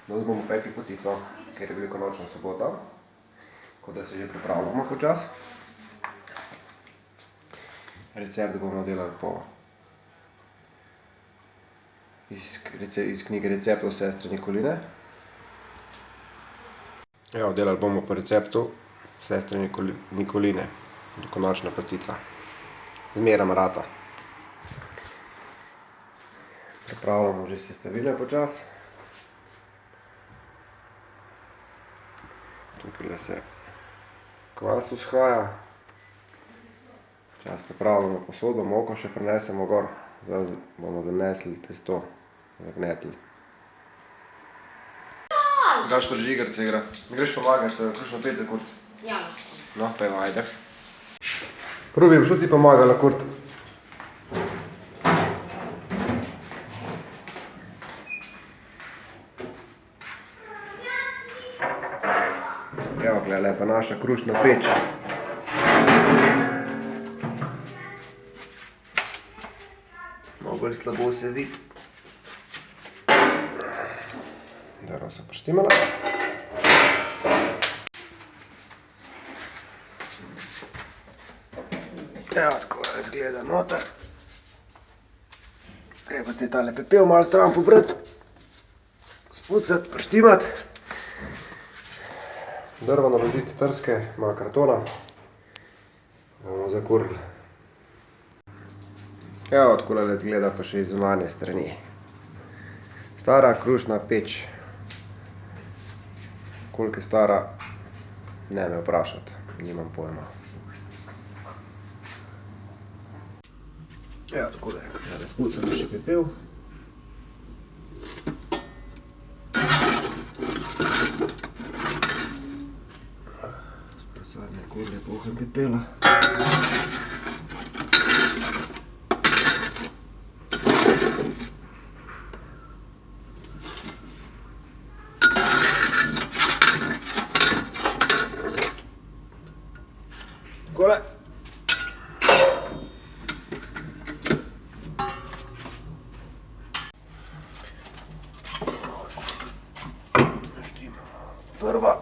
Danes bomo pekli potico, ker je velikonočna sobota, kot da se že pripravljamo počas. Recept bomo delali iz knjige receptov sestre Nikoline. Evo, delali bomo po receptu sestre Nikoline, velikonočna potica. Zmeraj rata. Pripravljamo že sestavine počas. Tukaj se kvas vzhaja. Čas pripravljamo posodo, moko še prinesemo gor. Zdaj bomo zanesli testo, zagnetli. Gašper Žigar se igra. Mi greš pomagati, krušno pico, Kurt? Ja. No, pojma, ajde. Rubi, boš ti pomagala, Kurt? Evo, gleda, lepa naša krušna peč. Malo bolj slabo se vidi. Dobro se poštimala. Evo, tako izgleda noter. Treba se tale pepel malo stran pobrati, spucati, poštimati. Drva naložiti trske, malo kartona. Bomo zakurili. Evo, tako izgleda pa še iz zunanje strani. Stara krušna peč. Koliko je stara, ne me vprašati, nimam pojma. Evo, tako da spucamo še pepel. Zadnje kurje poham pepela. Takole. Prva.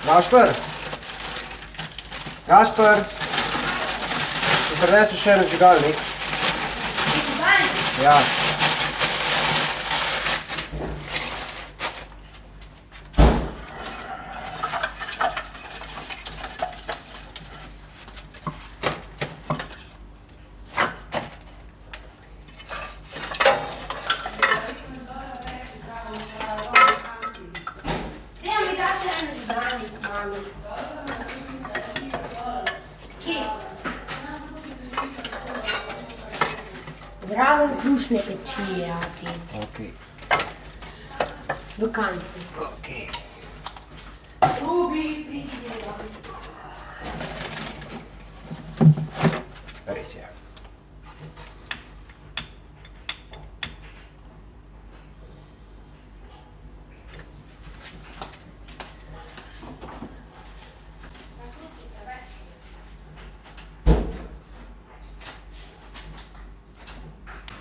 Gašper! Gašper! Ti prinesel še en vžigalnik? Vžigalnik? Ja. Zraven krušne peči, ati. Okej. V kanti. Okej. Rubi, pridi. Res je.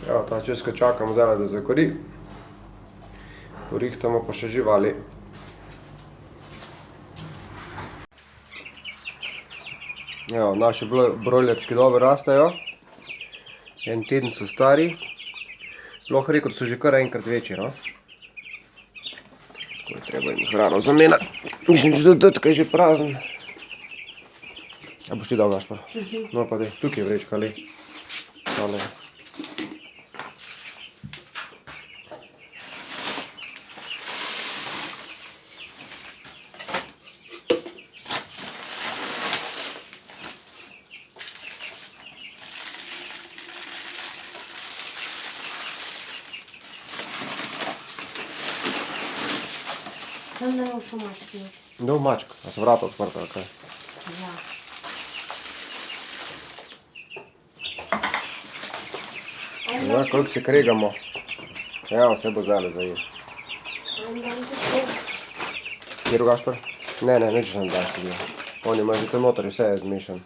Evo, ta čas, ko čakamo zdaj, da zakori. Porihtamo pa še živali. Evo, naši brojlerčki dobro rastejo. En teden so stari. Lahko rekel, da so že kar enkrat večji, no. Tako je treba jim hrano zamenjati. Mislim, da je tukaj že prazen. A boš ti dal, Gašper? No pa daj, tukaj je vrečka, ali. Tale. Tam ne bo šel mački. No, mačka. A so vrata odprta, ali kaj? Ja. Ja, koliko se kregamo. Ja, vse bo zdaj za jesti. Kjer Gašper? Ne, neč nam daš tudi. On ima že tam noter, vse je zmešan.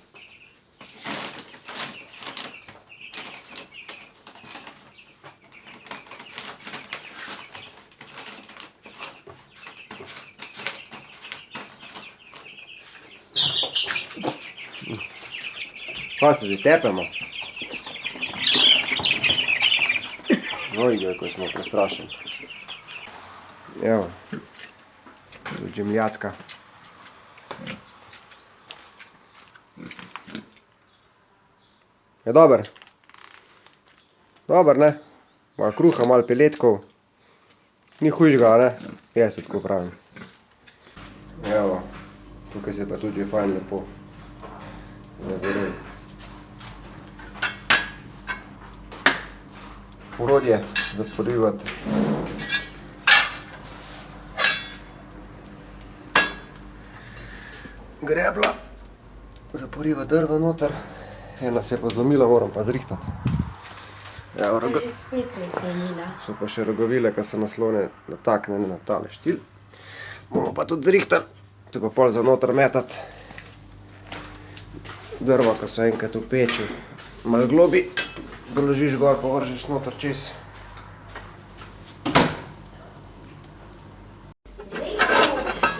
Kaj se zdaj tepemo? Ojoj, ko smo prestrašeni. Evo, džemljacka. Je dober? Dober, ne? Malo kruha, malo peletkov. Ni hujžga, ne? Jaz tudi tako pravim. Evo, tukaj se pa tudi fajn lepo zagoruj. Orodje za porivati. Grebla za porivati drva noter. Ena se je pa zlomila, moram pa zrihtati. Evo, Že spet se je zlomila. so pa še rogovile, ki so naslone nataknjene na tale štil. Bomo pa tudi zrihtali. Tu pa pol za noter metati drva, ki so enkrat v peči. Malo globi. Doložiš gor, pa vržeš noter čez.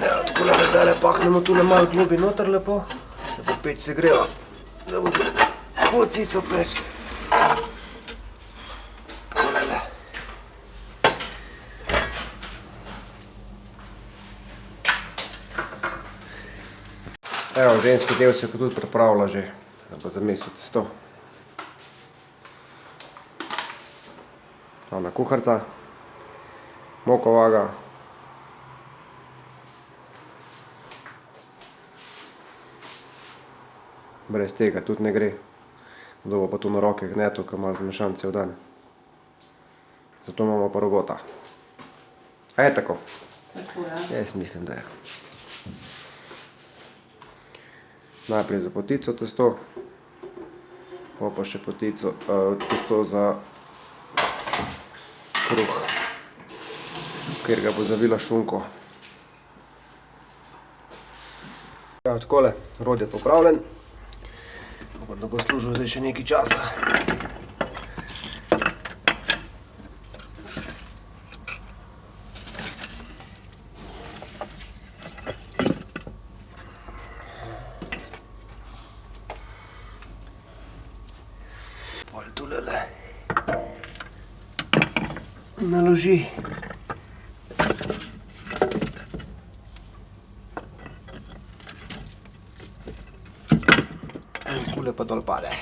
Evo, tako da zdaj pahnemo tule malo globi noter lepo. Se pa peč se greva, da bo potico peči. Takole. Evo, ženski del se pa tudi pripravlja že, da bo zamesil testo. Ona kuharca, moko vaga. Brez tega tudi ne gre. Kdo bo pa tu na roke gnetel, ker malo zmešan cel dan. Zato imamo pa robota. A je tako? Tako, ja. Jaz mislim, da je. Najprej za potico testo, pa še potico, testo za kruh, ker ga bo zavila šunko. Ja, takole, rod je popravljen. Upam, da bo služil zdaj še nekaj časa. Pol tulele naloži. Tule pa dol pade.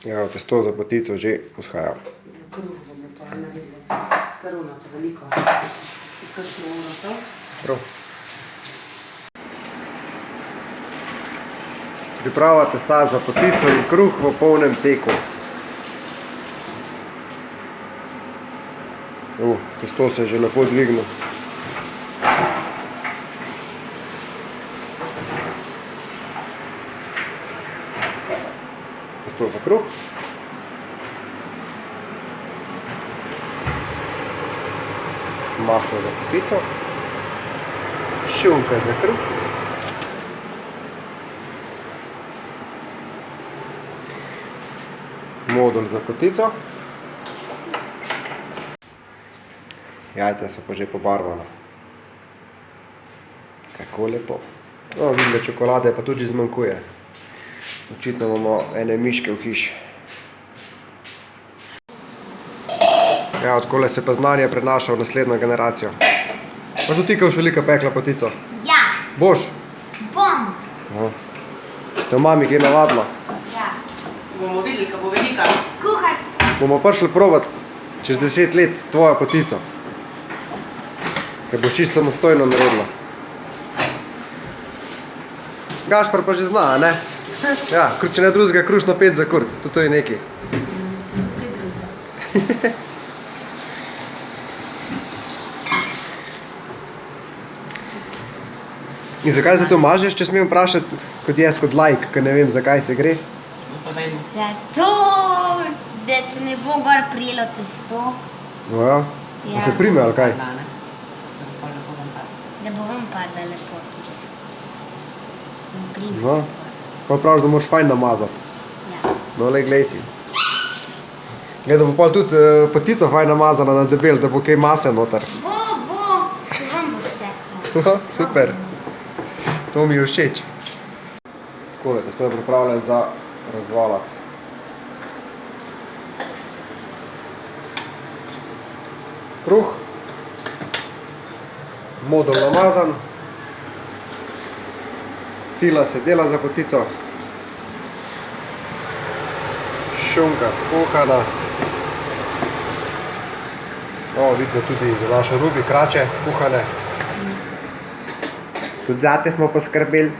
Ja, testo za potico že vzhaja. Za kruh bomo pa naredili. Kar ono to veliko. Kakšno ono to? Prav. Priprava testa za potico in kruh v polnem teku. Testo se je že lepo dvignilo. Testo za kruh. Masa za potico. Šunka za kruh. Modul za potico. Jajca so pa že pobarvana. Kako lepo. No, vidim, da čokolade pa tudi zmanjkuje. Očitno imamo ene miške v hiši. Ja, odkole se pa znanje prenaša v naslednjo generacijo. Boš dotikal velika pekla potico? Ja, Boš? bom. To mami gre navadno. Ja. Bomo videli, ko bo velika. Kuhar. Bomo prišli provat čez 10 let tvojo potico. Ker boš čisto samostojno naredila. Gašpar pa že zna, ne? Ja, če ne drugega, krušno pet za kurt. To je nekaj. In zakaj se to mažeš, če smem vprašati, kot jaz, kot laik, ker ne vem, zakaj se gre? Povem. Zato, da se mi bo gor prijelo testo, No ja. Ja. Da se prime ali kaj? Da, ne? Da bo pol lepo ven padlo. da bo vam padla lepo tudi. In prime No. se gor. Pa praviš, da moraš fajn namazati. Ja. No, le glej si. Glej, da bo pol tudi potica fajn namazana na debel, da bo kaj mase noter. Bo, še vam bo steklo. Super. To mi je všeč. Tako, testo je pripravljen za razvaljati. Kruh. Modul namazan. Fila se dela za potico. Šunka skuhana. O, vidno tudi za našo Rubi krače kuhane. Tudi zate smo poskrbeli.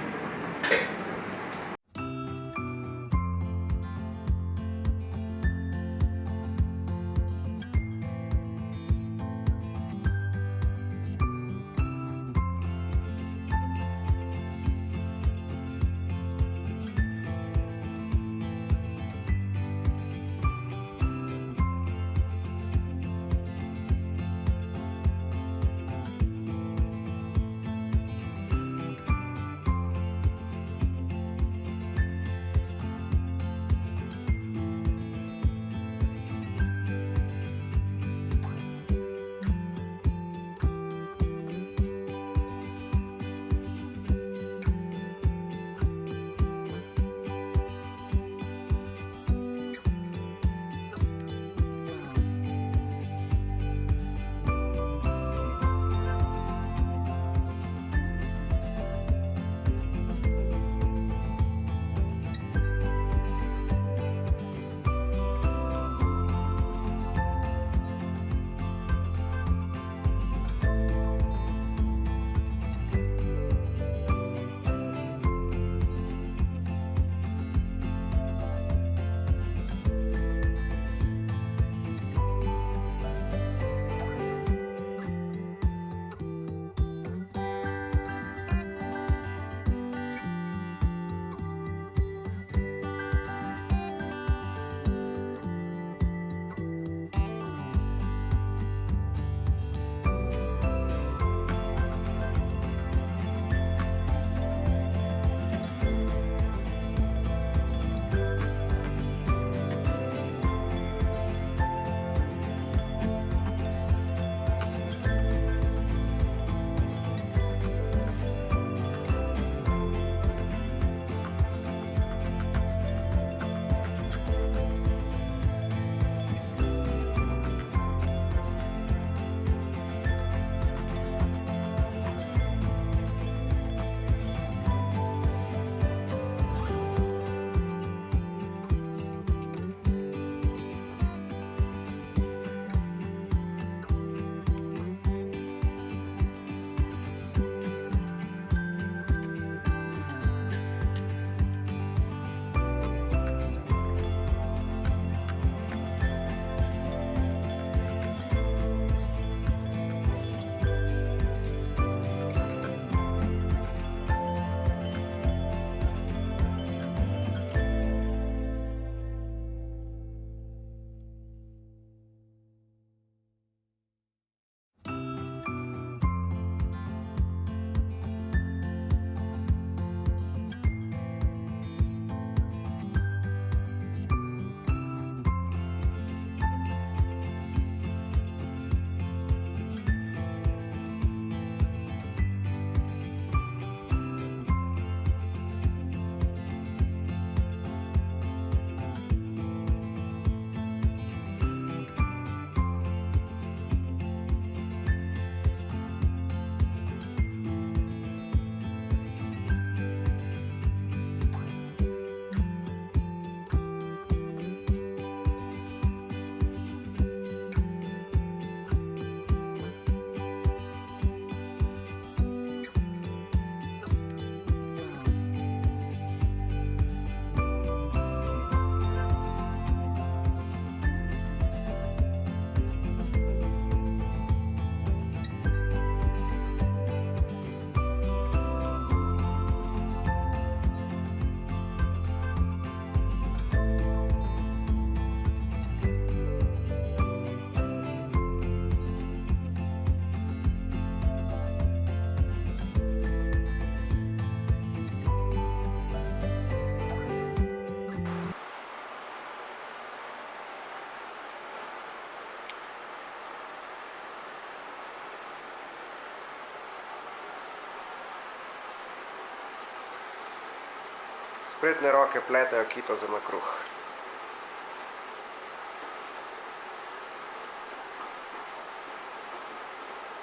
Spretne roke pletejo kito za kruh.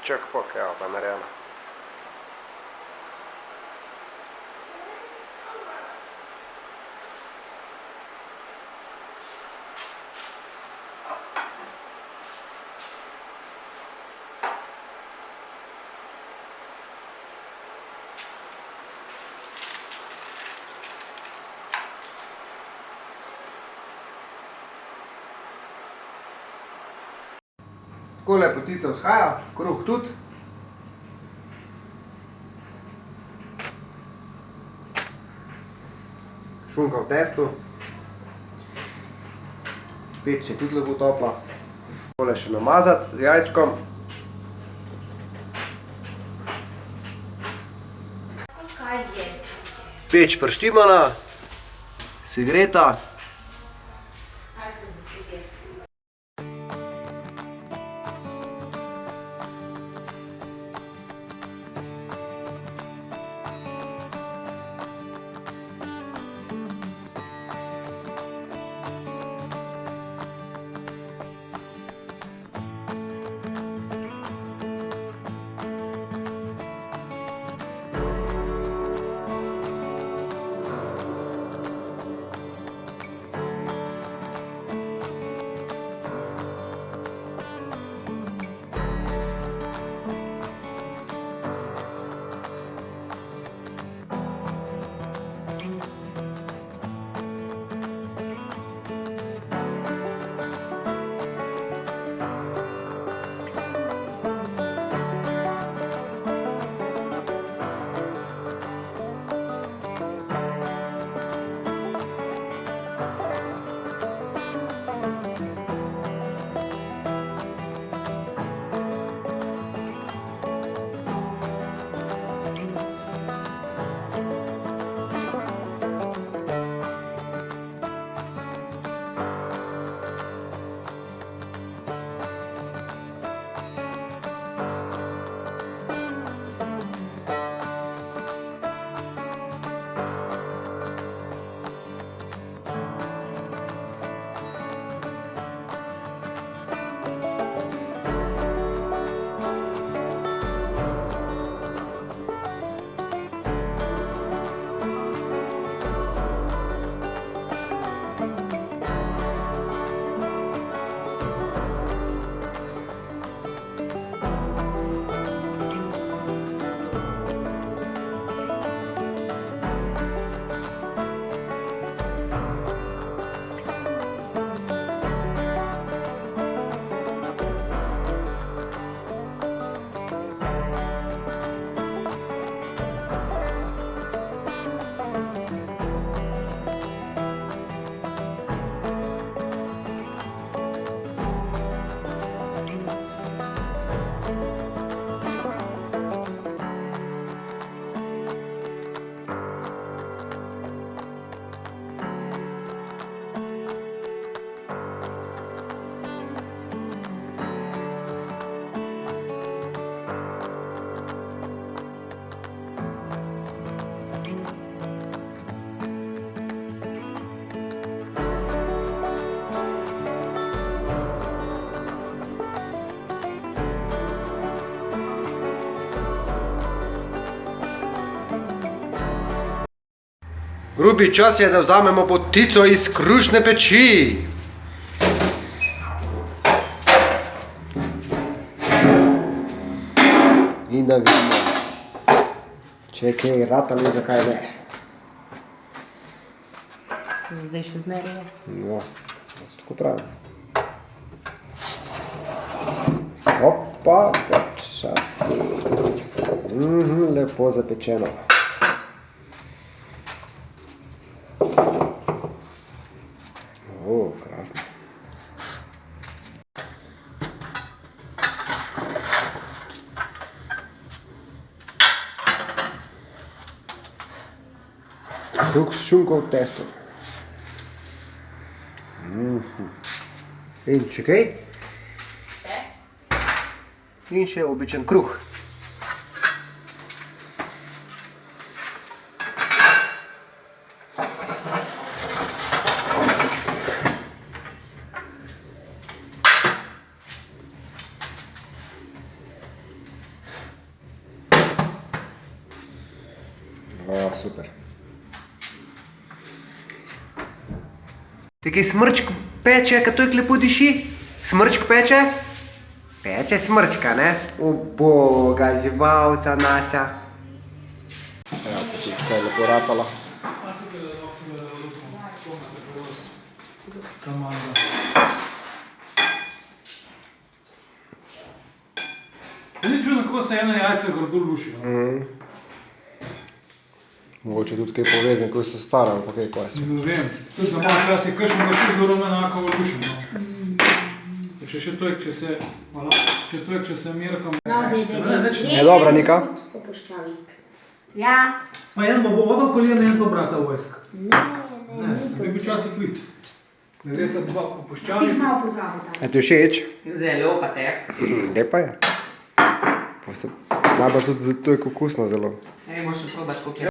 Čak pok, evo pa narejeno. Takole potica vzhaja, kruh tudi. Šunka v testu. Peč je tudi lepo topla. Takole še namazati z jajčkom. Peč prštimana, segreta. Grubi, čas je, da vzamemo potico iz krušne peči. In da vidimo, če je kaj ratalo, zakaj ne. Zdaj še zmeraj je. No, tako pravim. Opa, počasi. Lepo zapečeno. O, krasno. Kruh s šunko v testu. In še kaj? In še običen kruh. Evo, super. Taki smrčk peče, kad to lepo diši? Smrčk peče? Peče smrčka, ne? O boga, zivalca nasa. Evo, pa tudi kaj lepo ratala. Ni čudno, kako se eno jajce grdo luši. Mogoče tudi kaj povezan, ko so stara, ali pa kaj kvasi. Ne vem, tudi za malo čas je kakšno pa čisto dobro enako lušim. No. Še toliko, če se merkam. No, dej. Je dobra, Nika? Po puščavi. Ja. Pa en bo vodal kolena, en pa brata vojsk. Ne, To bi bil časih klic. Ne veš, da dva Ti popuščali. si malo pozabil tam. Je ti všeč? Zelo pa tek. Lepa je. Najbolj tudi zato je okusno zelo. Ne boš še probat, koliko je.